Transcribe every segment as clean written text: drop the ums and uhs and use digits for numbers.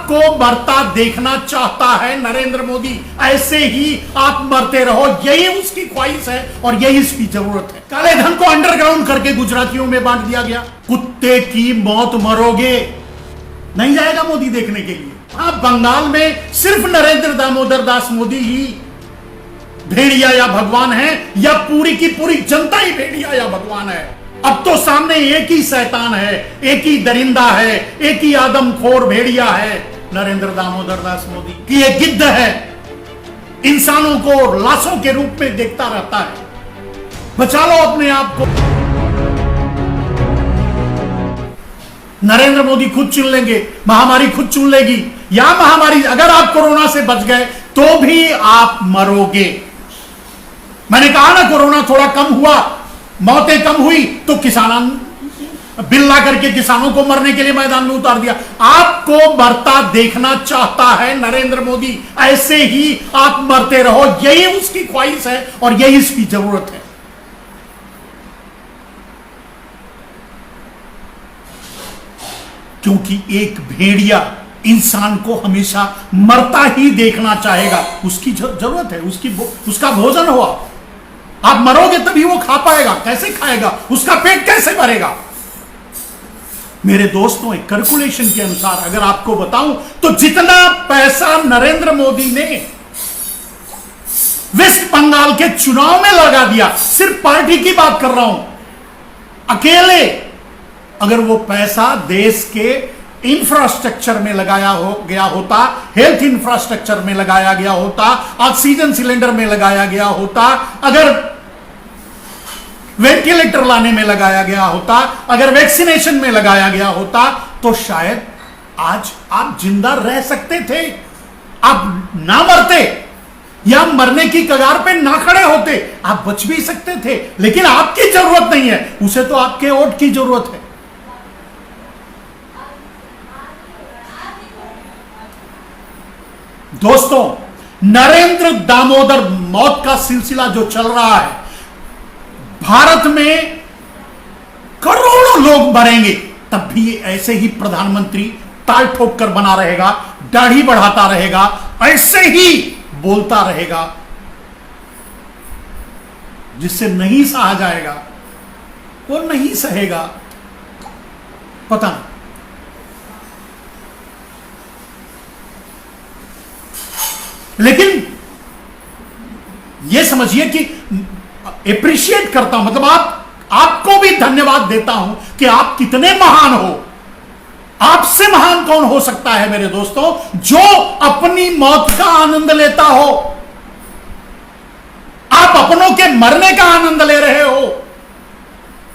आपको मरता देखना चाहता है नरेंद्र मोदी। ऐसे ही आप मरते रहो, यही उसकी ख्वाहिश है और यही इसकी जरूरत है। काले धन को अंडरग्राउंड करके गुजरातियों में बांट दिया गया। कुत्ते की मौत मरोगे, नहीं जाएगा मोदी देखने के लिए। आप बंगाल में सिर्फ नरेंद्र दामोदर दास मोदी ही भेड़िया या भगवान है, या पूरी की पूरी जनता ही भेड़िया या भगवान है? अब तो सामने एक ही शैतान है, एक ही दरिंदा है, एक ही आदमखोर भेड़िया है, नरेंद्र दामोदर दास मोदी। कि ये गिद्ध है, इंसानों को लाशों के रूप में देखता रहता है। बचा लो अपने आप को। नरेंद्र मोदी खुद चुन लेंगे, महामारी खुद चुन लेगी, या महामारी अगर आप कोरोना से बच गए तो भी आप मरोगे। मैंने कहा ना, कोरोना थोड़ा कम हुआ, मौतें कम हुई, तो किसान बिल ला करके किसानों को मरने के लिए मैदान में उतार दिया। आपको मरता देखना चाहता है नरेंद्र मोदी। ऐसे ही आप मरते रहो, यही उसकी ख्वाहिश है और यही इसकी जरूरत है। क्योंकि एक भेड़िया इंसान को हमेशा मरता ही देखना चाहेगा। उसकी जरूरत है, उसका भोजन हो। आप मरोगे तभी वो खा पाएगा। कैसे खाएगा? उसका पेट कैसे भरेगा? मेरे दोस्तों, एक कैलकुलेशन के अनुसार अगर आपको बताऊं तो जितना पैसा नरेंद्र मोदी ने वेस्ट बंगाल के चुनाव में लगा दिया, सिर्फ पार्टी की बात कर रहा हूं, अकेले अगर वो पैसा देश के इंफ्रास्ट्रक्चर में लगाया गया होता, हेल्थ इंफ्रास्ट्रक्चर में लगाया गया होता, ऑक्सीजन सिलेंडर में लगाया गया होता, अगर वेंटिलेटर लाने में लगाया गया होता, अगर वैक्सीनेशन में लगाया गया होता, तो शायद आज आप जिंदा रह सकते थे। आप ना मरते या मरने की कगार पे ना खड़े होते, आप बच भी सकते थे। लेकिन आपकी जरूरत नहीं है, उसे तो आपके वोट की जरूरत है। दोस्तों, नरेंद्र दामोदर मौत का सिलसिला जो चल रहा है, भारत में करोड़ों लोग मरेंगे, तब भी ऐसे ही प्रधानमंत्री ताल ठोक कर बना रहेगा, दाढ़ी बढ़ाता रहेगा, ऐसे ही बोलता रहेगा, जिससे नहीं सहा जाएगा वो नहीं सहेगा। पता नहीं। लेकिन यह समझिए कि एप्रिशिएट करता हूं, मतलब आपको भी धन्यवाद देता हूं कि आप कितने महान हो। आपसे महान कौन हो सकता है मेरे दोस्तों, जो अपनी मौत का आनंद लेता हो। आप अपनों के मरने का आनंद ले रहे हो।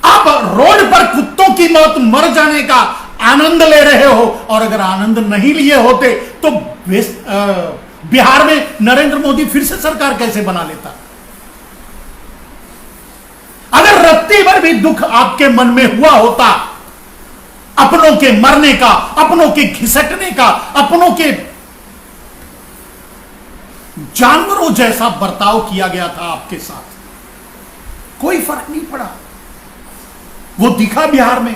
आप रोड पर कुत्तों की मौत मर जाने का आनंद ले रहे हो। और अगर आनंद नहीं लिए होते तो बिहार में नरेंद्र मोदी फिर से सरकार कैसे बना लेता? अगर रत्ती भर भी दुख आपके मन में हुआ होता, अपनों के मरने का, अपनों के घिसटने का, अपनों के जानवरों जैसा बर्ताव किया गया था आपके साथ, कोई फर्क नहीं पड़ा। वो दिखा बिहार में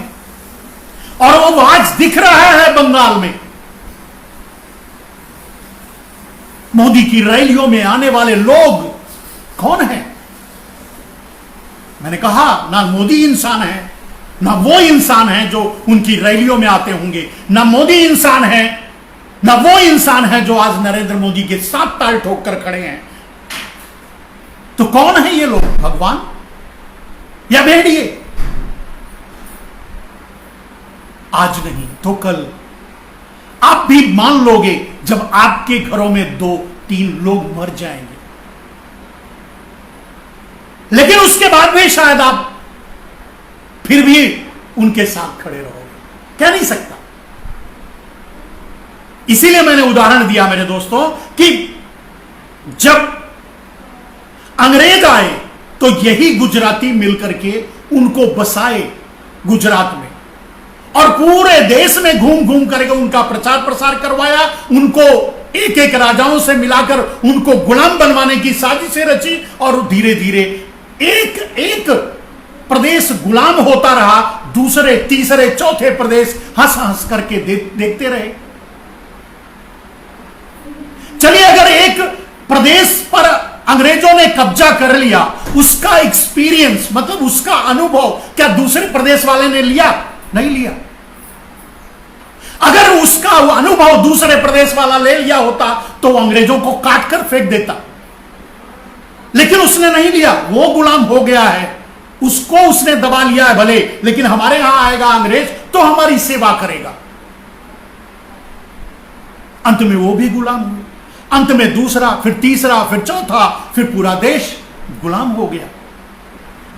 और वो आज दिख रहा है बंगाल में। मोदी की रैलियों में आने वाले लोग कौन हैं? मैंने कहा ना मोदी इंसान है, ना वो इंसान है जो उनकी रैलियों में आते होंगे, ना मोदी इंसान है, ना वो इंसान है जो आज नरेंद्र मोदी के साथ ताल ठोक कर खड़े हैं। तो कौन है ये लोग? भगवान या भेड़िए? आज नहीं तो कल आप भी मान लोगे जब आपके घरों में 2-3 लोग मर जाएंगे। लेकिन उसके बाद भी शायद आप फिर भी उनके साथ खड़े रहोगे। कह नहीं सकता। इसीलिए मैंने उदाहरण दिया मेरे दोस्तों कि जब अंग्रेज आए तो यही गुजराती मिलकर के उनको बसाए गुजरात में, और पूरे देश में घूम घूम करके उनका प्रचार प्रसार करवाया। उनको एक एक राजाओं से मिलाकर उनको गुलाम बनवाने की साजिशें रची, और धीरे धीरे एक एक प्रदेश गुलाम होता रहा। दूसरे, तीसरे, चौथे प्रदेश हंस हंस करके देखते रहे। चलिए, अगर एक प्रदेश पर अंग्रेजों ने कब्जा कर लिया, उसका एक्सपीरियंस मतलब उसका अनुभव क्या दूसरे प्रदेश वाले ने लिया? नहीं लिया। अगर उसका अनुभव दूसरे प्रदेश वाला ले लिया होता तो अंग्रेजों को काट कर फेंक देता, लेकिन उसने नहीं लिया। वो गुलाम हो गया है, उसको उसने दबा लिया है भले, लेकिन हमारे यहां आएगा अंग्रेज तो हमारी सेवा करेगा। अंत में वो भी गुलाम हुए, अंत में दूसरा, फिर तीसरा, फिर चौथा, फिर पूरा देश गुलाम हो गया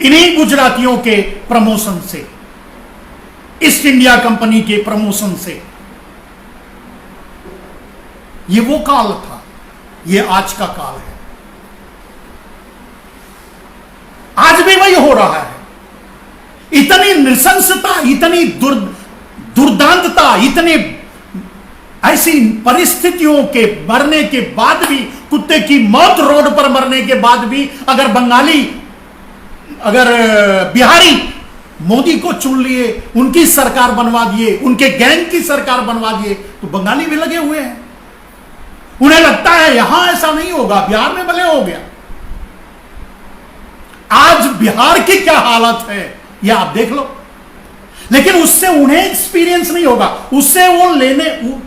इन्हीं गुजरातियों के प्रमोशन से, ईस्ट इंडिया कंपनी के प्रमोशन से। ये वो काल था, ये आज का काल है। आज भी वही हो रहा है। इतनी नृशंसता, इतनी दुर्दांतता, इतने ऐसी परिस्थितियों के मरने के बाद भी, कुत्ते की मौत रोड पर मरने के बाद भी, अगर बिहारी मोदी को चुन लिए, उनकी सरकार बनवा दिए, उनके गैंग की सरकार बनवा दिए, तो बंगाली भी लगे हुए हैं। उन्हें लगता है यहां ऐसा नहीं होगा, बिहार में भले हो गया। आज बिहार की क्या हालत है यह आप देख लो। लेकिन उससे उन्हें एक्सपीरियंस नहीं होगा, उससे वो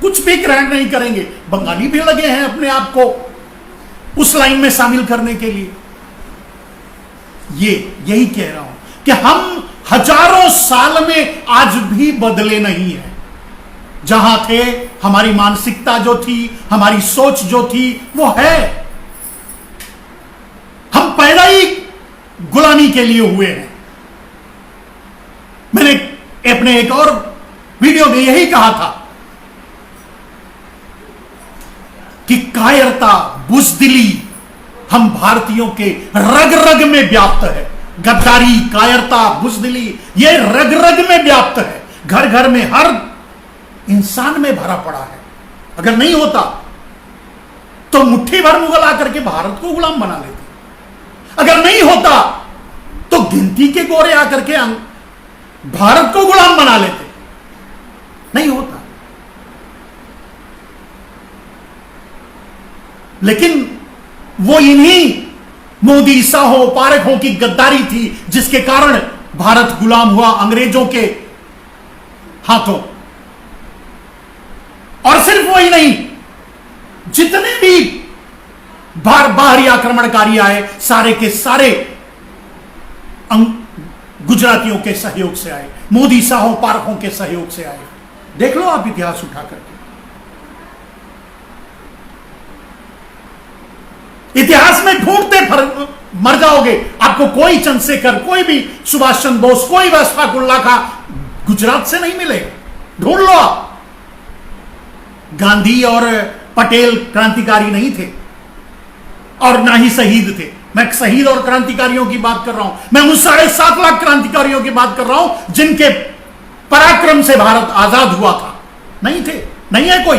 कुछ भी ग्रहण नहीं करेंगे। बंगाली भी लगे हैं अपने आप को उस लाइन में शामिल करने के लिए। यही कह रहा हूं कि हम हजारों साल में आज भी बदले नहीं है। जहां थे, हमारी मानसिकता जो थी, हमारी सोच जो थी, वो है। हम पैदा ही गुलामी के लिए हुए हैं। मैंने अपने एक और वीडियो में यही कहा था कि कायरता, बुज़दिली हम भारतीयों के रग रग में व्याप्त है। गद्दारी, कायरता, बुज़दिली ये रग रग में व्याप्त है, घर घर में, हर इंसान में भरा पड़ा है। अगर नहीं होता तो मुट्ठी भर मुगल आकर के भारत को गुलाम बना लेते। अगर नहीं होता तो गिनती के गोरे आकर के भारत को गुलाम बना लेते। नहीं होता। लेकिन वो इन्हीं मोदी, साहो, पारखों की गद्दारी थी जिसके कारण भारत गुलाम हुआ अंग्रेजों के हाथों। और सिर्फ वही नहीं, जितने भी बाहरी आक्रमणकारी आए, सारे के सारे गुजरातियों के सहयोग से आए, मोदी, साहो, पारखों के सहयोग से आए। देख लो आप इतिहास उठा करके। इतिहास में ढूंढते मर जाओगे। आपको कोई चंद्रशेखर, कोई भी सुभाष चंद्र बोस, कोई भी अशफाक उल्लाह खां गुजरात से नहीं मिलेगा। ढूंढ लो आप। गांधी और पटेल क्रांतिकारी नहीं थे और ना ही शहीद थे। मैं शहीद और क्रांतिकारियों की बात कर रहा हूं। मैं उन 7.5 लाख क्रांतिकारियों की बात कर रहा हूं जिनके पराक्रम से भारत आजाद हुआ था। नहीं थे, नहीं है कोई,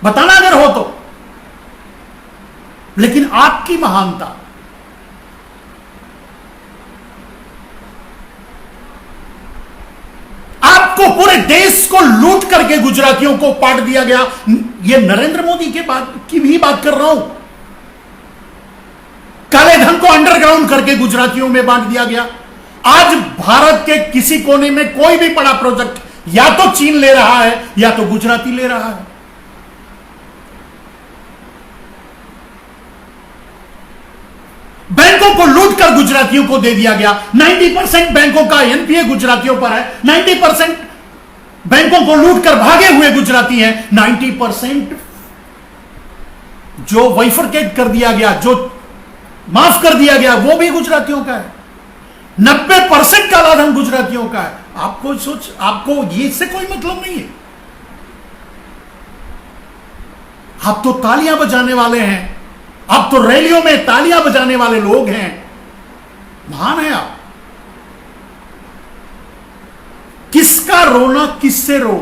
बताना अगर हो तो। लेकिन आपकी महानता, आपको पूरे देश को लूट करके गुजरातियों को पाट दिया गया। यह नरेंद्र मोदी के बात की भी बात कर रहा हूं। काले धन को अंडरग्राउंड करके गुजरातियों में बांट दिया गया। आज भारत के किसी कोने में कोई भी बड़ा प्रोजेक्ट या तो चीन ले रहा है या तो गुजराती ले रहा है। बैंकों को लूटकर गुजरातियों को दे दिया गया। 90% बैंकों का एनपीए गुजरातियों पर है। 90% बैंकों को लूटकर भागे हुए गुजराती हैं। 90% जो वाइफरकेट कर दिया गया, जो माफ कर दिया गया, वो भी गुजरातियों का है। 90% काला धन गुजरातियों का है। आपको ये इससे कोई मतलब नहीं है। आप तो तालियां बजाने वाले हैं, आप तो रैलियों में तालियां बजाने वाले लोग हैं। महान है आप। किसका रोना किससे रो?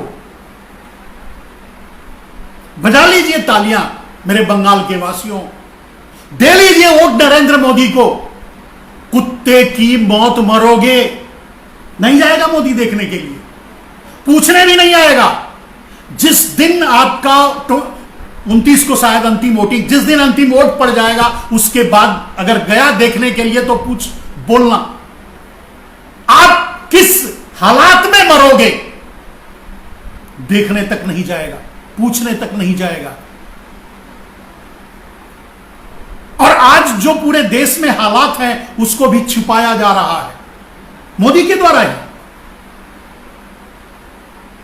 बजा लीजिए तालियां मेरे बंगाल के वासियों। दे लीजिए वोट नरेंद्र मोदी को। कुत्ते की मौत मरोगे। नहीं जाएगा मोदी देखने के लिए, पूछने भी नहीं आएगा। जिस दिन आपका 29 को शायद अंतिम वोटिंग, जिस दिन अंतिम वोट पड़ जाएगा उसके बाद अगर गया देखने के लिए तो कुछ बोलना, आप किस हालात में मरोगे देखने तक नहीं जाएगा, पूछने तक नहीं जाएगा। और आज जो पूरे देश में हालात हैं उसको भी छुपाया जा रहा है मोदी के द्वारा ही,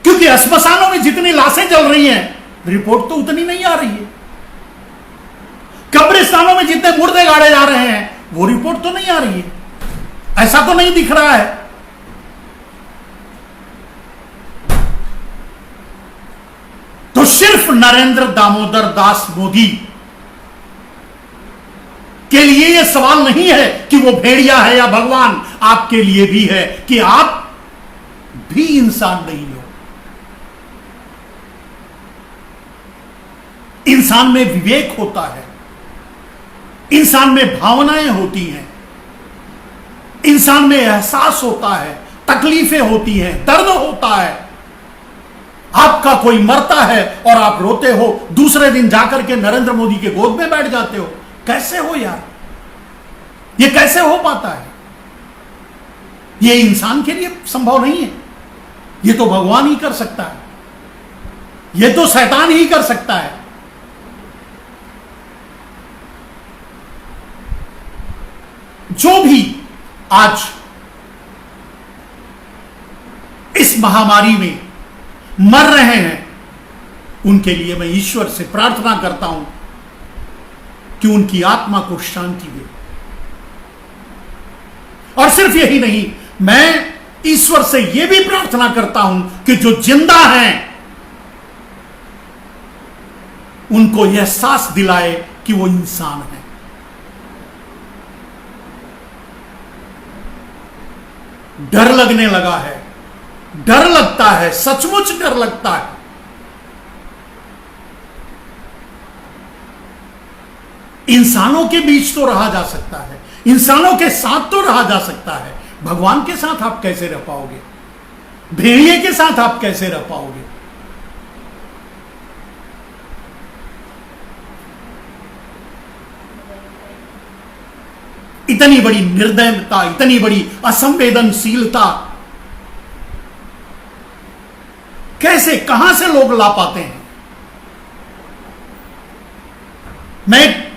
क्योंकि अस्पतालों में जितनी लाशें जल रही हैं रिपोर्ट तो उतनी नहीं आ रही है, कब्रिस्तानों में जितने मुर्दे गाड़े जा रहे हैं वो रिपोर्ट तो नहीं आ रही है, ऐसा तो नहीं दिख रहा है। तो सिर्फ नरेंद्र दामोदर दास मोदी के लिए यह सवाल नहीं है कि वो भेड़िया है या भगवान, आपके लिए भी है कि आप भी इंसान नहीं हो। इंसान में विवेक होता है, इंसान में भावनाएं होती हैं, इंसान में एहसास होता है, तकलीफें होती हैं, दर्द होता है। आपका कोई मरता है और आप रोते हो, दूसरे दिन जाकर के नरेंद्र मोदी के गोद में बैठ जाते हो। कैसे हो यार, ये कैसे हो पाता है? ये इंसान के लिए संभव नहीं है, ये तो भगवान ही कर सकता है, ये तो शैतान ही कर सकता है। जो भी आज इस महामारी में मर रहे हैं उनके लिए मैं ईश्वर से प्रार्थना करता हूं कि उनकी आत्मा को शांति दे। और सिर्फ यही नहीं, मैं ईश्वर से यह भी प्रार्थना करता हूं कि जो जिंदा हैं उनको यह एहसास दिलाए कि वो इंसान है। डर लगने लगा है, डर लगता है, सचमुच डर लगता है। इंसानों के बीच तो रहा जा सकता है, इंसानों के साथ तो रहा जा सकता है, भगवान के साथ आप कैसे रह पाओगे? भेड़िए के साथ आप कैसे रह पाओगे? इतनी बड़ी निर्दयता, इतनी बड़ी असंवेदनशीलता कैसे, कहां से लोग ला पाते हैं? मैं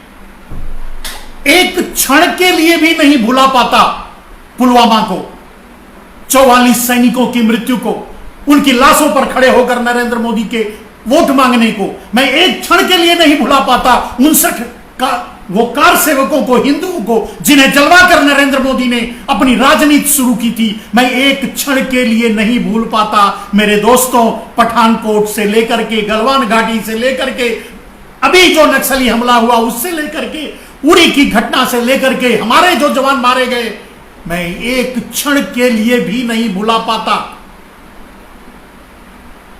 एक क्षण के लिए भी नहीं भुला पाता पुलवामा को, 44 सैनिकों की मृत्यु को, उनकी लाशों पर खड़े होकर नरेंद्र मोदी के वोट मांगने को मैं एक क्षण के लिए नहीं भुला पाता। 59 का वो कार सेवकों को, हिंदुओं को, जिन्हें जलवाकर नरेंद्र मोदी ने अपनी राजनीति शुरू की थी, मैं एक क्षण के लिए नहीं भूल पाता। मेरे दोस्तों, पठानकोट से लेकर के, गलवान घाटी से लेकर के, अभी जो नक्सली हमला हुआ उससे लेकर के, उरी की घटना से लेकर के, हमारे जो जवान मारे गए, मैं एक क्षण के लिए भी नहीं भुला पाता।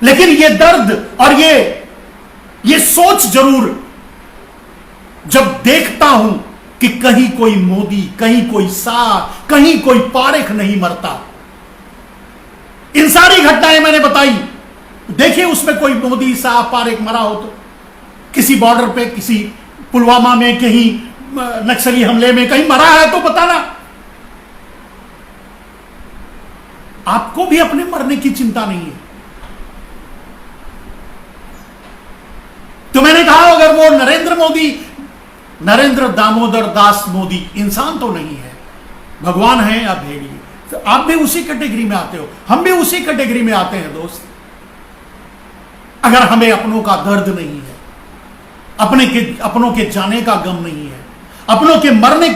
लेकिन ये दर्द और ये सोच जरूर जब देखता हूं कि कहीं कोई मोदी, कहीं कोई शाह, कहीं कोई पारेख नहीं मरता। इन सारी घटनाएं मैंने बताई, देखिए उसमें कोई मोदी, शाह, पारेख मरा हो तो, किसी बॉर्डर पे, किसी पुलवामा में, कहीं नक्सली हमले में कहीं मरा है तो बताना। आपको भी अपने मरने की चिंता नहीं है। तो मैंने कहा अगर वो नरेंद्र दामोदर दास मोदी इंसान तो नहीं है, भगवान है या भेड़िए, तो आप भी उसी कैटेगरी में आते हो, हम भी उसी कैटेगरी में आते हैं दोस्त। अगर हमें अपनों का दर्द नहीं है, अपनों के जाने का गम नहीं है, अपनों के मरने,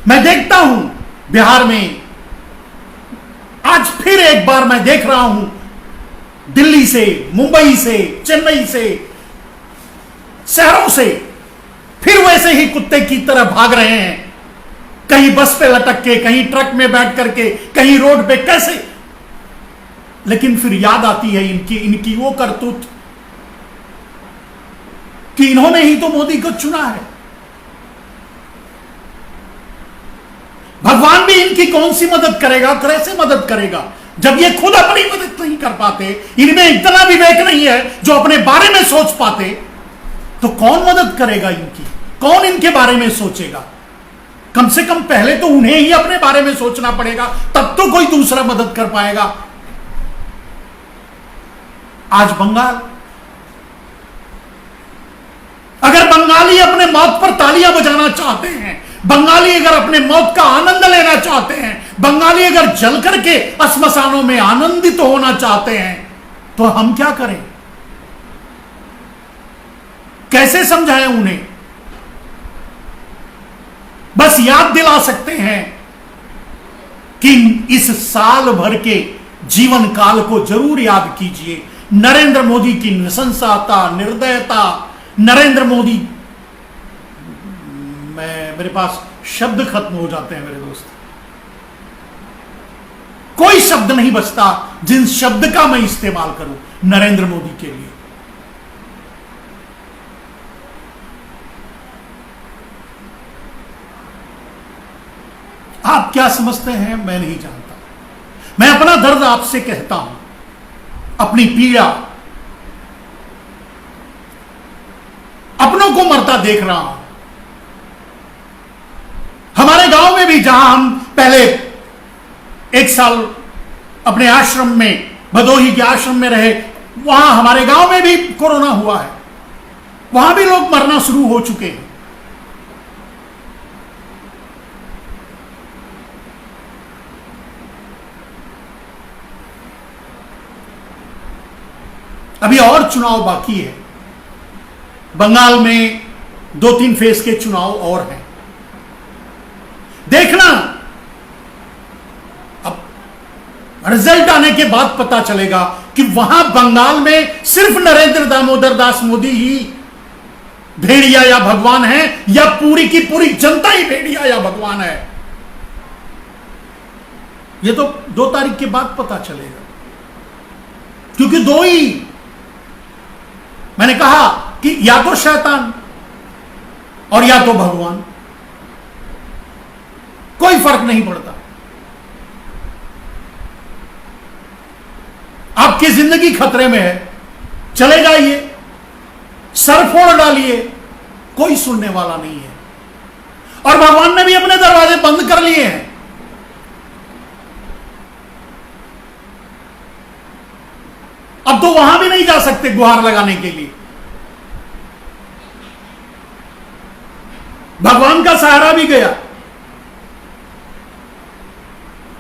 मैं देखता हूं बिहार में आज फिर एक बार मैं देख रहा हूं, दिल्ली से, मुंबई से, चेन्नई से, शहरों से फिर वैसे ही कुत्ते की तरह भाग रहे हैं, कहीं बस पे लटक के, कहीं ट्रक में बैठ करके, कहीं रोड पे, कैसे। लेकिन फिर याद आती है इनकी वो करतूत कि इन्होंने ही तो मोदी को चुना है। भगवान भी इनकी कौन सी मदद करेगा, कैसे मदद करेगा, जब ये खुद अपनी मदद नहीं कर पाते, इनमें इतना विवेक नहीं है जो अपने बारे में सोच पाते, तो कौन मदद करेगा इनकी? कौन इनके बारे में सोचेगा? कम से कम पहले तो उन्हें ही अपने बारे में सोचना पड़ेगा, तब तो कोई दूसरा मदद कर पाएगा। आज बंगाल, अगर बंगाली अपने मौत पर तालियां बजाना चाहते हैं, बंगाली अगर अपने मौत का आनंद लेना चाहते हैं, बंगाली अगर जल करके श्मशानों में आनंदित होना चाहते हैं, तो हम क्या करें? कैसे समझाएं उन्हें? बस याद दिला सकते हैं कि इस साल भर के जीवन काल को जरूर याद कीजिए। नरेंद्र मोदी की नृशंसता, निर्दयता, नरेंद्र मोदी, मेरे पास शब्द खत्म हो जाते हैं मेरे दोस्त, कोई शब्द नहीं बचता जिन शब्द का मैं इस्तेमाल करूं नरेंद्र मोदी के लिए। आप क्या समझते हैं मैं नहीं जानता। मैं अपना दर्द आपसे कहता हूं, अपनी पीड़ा, अपनों को मरता देख रहा हूं। हमारे गांव में भी, जहां हम पहले एक साल अपने आश्रम में, भदोही के आश्रम में रहे, वहां हमारे गांव में भी कोरोना हुआ है। वहां भी लोग मरना शुरू हो चुके हैं। अभी और चुनाव बाकी है। बंगाल में 2-3 फेज के चुनाव और हैं। देखना, अब रिजल्ट आने के बाद पता चलेगा कि वहां बंगाल में सिर्फ नरेंद्र दामोदर दास मोदी ही भेड़िया या भगवान है, या पूरी की पूरी जनता ही भेड़िया या भगवान है। यह तो 2 तारीख के बाद पता चलेगा, क्योंकि 2 ही, मैंने कहा कि या तो शैतान और या तो भगवान, कोई फर्क नहीं पड़ता। आपकी जिंदगी खतरे में है, चले जाइए, सर फोड़ डालिए, कोई सुनने वाला नहीं है। और भगवान ने भी अपने दरवाजे बंद कर लिए हैं। अब तो वहां भी नहीं जा सकते गुहार लगाने के लिए। भगवान का सहारा भी गया।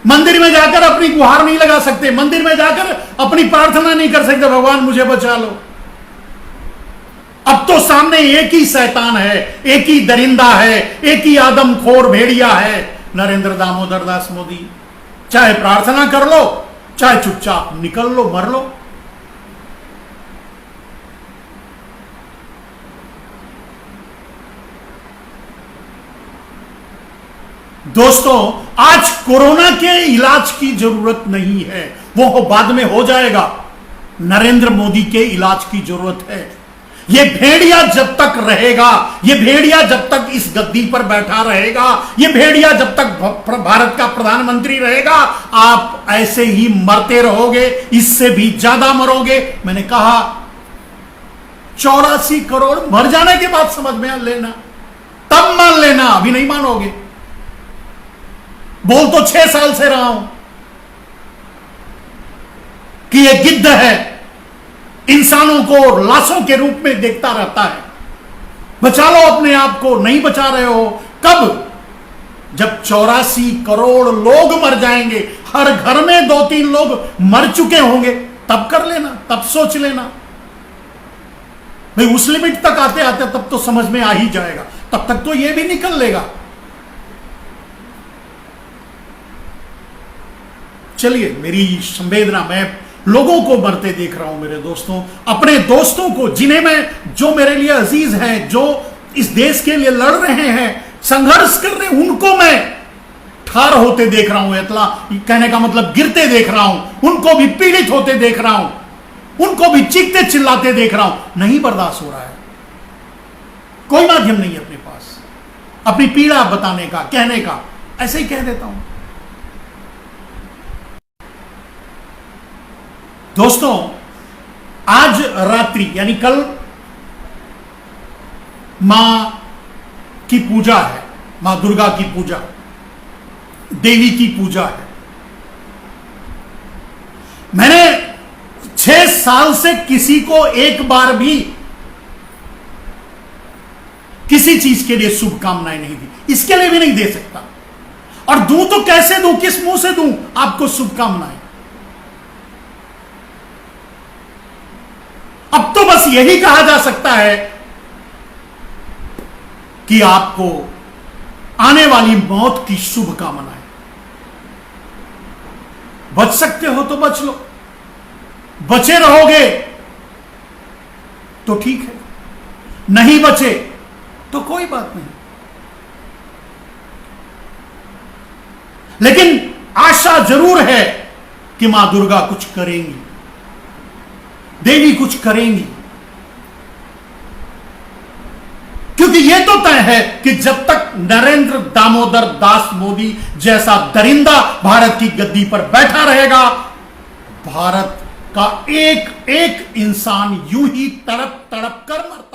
मंदिर में जाकर अपनी गुहार नहीं लगा सकते, मंदिर में जाकर अपनी प्रार्थना नहीं कर सकते, भगवान मुझे बचा लो। अब तो सामने एक ही शैतान है, एक ही दरिंदा है, एक ही आदमखोर भेड़िया है, नरेंद्र दामोदर दास मोदी। चाहे प्रार्थना कर लो, चाहे चुपचाप निकल लो, मर लो। दोस्तों, आज कोरोना के इलाज की जरूरत नहीं है, वो बाद में हो जाएगा। नरेंद्र मोदी के इलाज की जरूरत है। ये भेड़िया जब तक रहेगा, ये भेड़िया जब तक इस गद्दी पर बैठा रहेगा, ये भेड़िया जब तक भारत का प्रधानमंत्री रहेगा, आप ऐसे ही मरते रहोगे, इससे भी ज्यादा मरोगे। मैंने कहा 84 करोड़ मर जाने के बाद समझ में लेना, तब मान लेना, अभी नहीं मानोगे। बोल तो 6 साल से रहा हूं कि यह गिद्ध है, इंसानों को लाशों के रूप में देखता रहता है। बचा लो अपने आप को, नहीं बचा रहे हो। कब? जब 84 करोड़ लोग मर जाएंगे, हर घर में 2-3 लोग मर चुके होंगे, तब कर लेना, तब सोच लेना। भाई उस लिमिट तक आते आते तब तो समझ में आ ही जाएगा, तब तक तो यह भी निकल लेगा। चलिए, मेरी संवेदना, मैं लोगों को मरते देख रहा हूं मेरे दोस्तों, अपने दोस्तों को, जिन्हें मैं, जो मेरे लिए अजीज हैं, जो इस देश के लिए लड़ रहे हैं, संघर्ष कर रहे हैं, उनको मैं ठार होते देख रहा हूं। इतना कहने का मतलब गिरते देख रहा हूं, उनको भी पीड़ित होते देख रहा हूं, उनको भी चीखते चिल्लाते देख रहा हूं। नहीं बर्दाश्त हो रहा है। कोई माध्यम नहीं है अपने पास अपनी पीड़ा बताने का, कहने का, ऐसे ही कह देता हूं। दोस्तों, आज रात्रि यानी कल मां की पूजा है, मां दुर्गा की पूजा, देवी की पूजा है। मैंने 6 साल से किसी को एक बार भी किसी चीज के लिए शुभकामनाएं नहीं दी, इसके लिए भी नहीं दे सकता। और दूं तो कैसे दूं, किस मुंह से दूं आपको शुभकामनाएं। अब तो बस यही कहा जा सकता है कि आपको आने वाली मौत की शुभकामनाएं। बच सकते हो तो बच लो, बचे रहोगे तो ठीक है, नहीं बचे तो कोई बात नहीं। लेकिन आशा जरूर है कि मां दुर्गा कुछ करेंगी, देवी कुछ करेंगी, क्योंकि यह तो तय है कि जब तक नरेंद्र दामोदर दास मोदी जैसा दरिंदा भारत की गद्दी पर बैठा रहेगा, भारत का एक एक इंसान यूं ही तड़प तड़प कर मरता